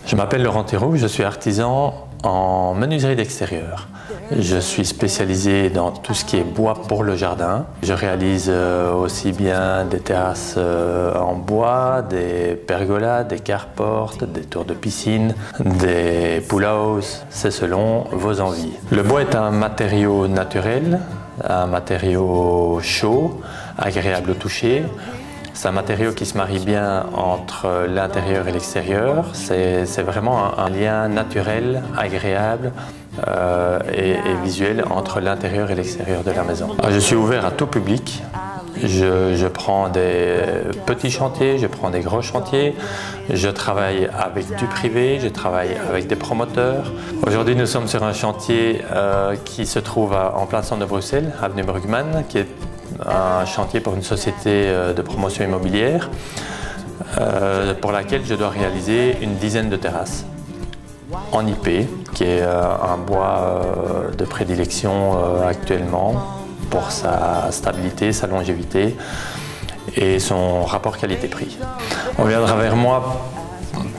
Je m'appelle Laurent Théroux, je suis artisan en menuiserie d'extérieur. Je suis spécialisé dans tout ce qui est bois pour le jardin. Je réalise aussi bien des terrasses en bois, des pergolas, des carports, des tours de piscine, des pool house. C'est selon vos envies. Le bois est un matériau naturel, un matériau chaud, agréable au toucher. C'est un matériau qui se marie bien entre l'intérieur et l'extérieur. C'est vraiment un lien naturel, agréable et visuel entre l'intérieur et l'extérieur de la maison. Je suis ouvert à tout public. Je prends des petits chantiers, je prends des gros chantiers. Je travaille avec du privé, je travaille avec des promoteurs. Aujourd'hui, nous sommes sur un chantier qui se trouve en plein centre de Bruxelles, avenue Brugman, qui est un chantier pour une société de promotion immobilière pour laquelle je dois réaliser une dizaine de terrasses en IP, qui est un bois de prédilection actuellement pour sa stabilité, sa longévité et son rapport qualité-prix. On viendra vers moi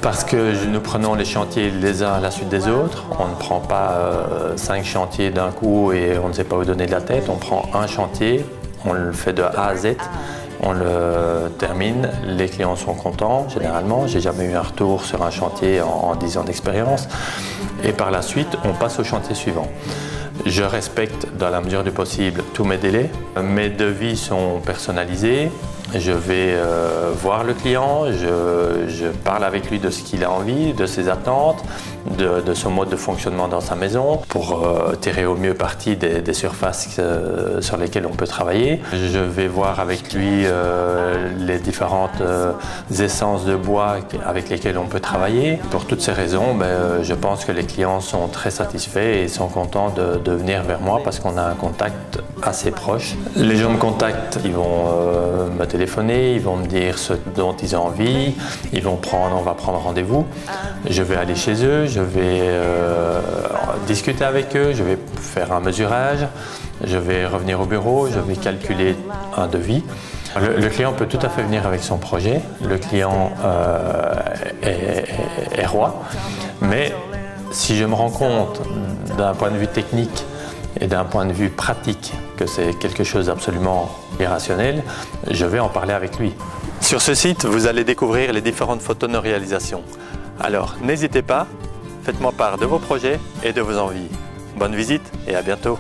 parce que nous prenons les chantiers les uns à la suite des autres. On ne prend pas 5 chantiers d'un coup et on ne sait pas où donner de la tête. On prend un chantier, on le fait de A à Z, on le termine, les clients sont contents généralement. J'ai jamais eu un retour sur un chantier en 10 ans d'expérience. Et par la suite, on passe au chantier suivant. Je respecte dans la mesure du possible tous mes délais. Mes devis sont personnalisés. Je vais voir le client, je parle avec lui de ce qu'il a envie, de ses attentes, de son mode de fonctionnement dans sa maison pour tirer au mieux parti des surfaces sur lesquelles on peut travailler. Je vais voir avec lui les différentes essences de bois avec lesquelles on peut travailler. Pour toutes ces raisons, je pense que les clients sont très satisfaits et sont contents de venir vers moi parce qu'on a un contact assez proche. Les gens me contactent, ils vont me téléphoner, ils vont me dire ce dont ils ont envie, on va prendre rendez-vous. Je vais aller chez eux, je vais discuter avec eux, je vais faire un mesurage, je vais revenir au bureau, je vais calculer un devis. Le client peut tout à fait venir avec son projet, le client est roi, mais si je me rends compte d'un point de vue technique et d'un point de vue pratique que c'est quelque chose d'absolument irrationnel, je vais en parler avec lui. Sur ce site, vous allez découvrir les différentes photos de nos réalisations. Alors n'hésitez pas, faites-moi part de vos projets et de vos envies. Bonne visite et à bientôt.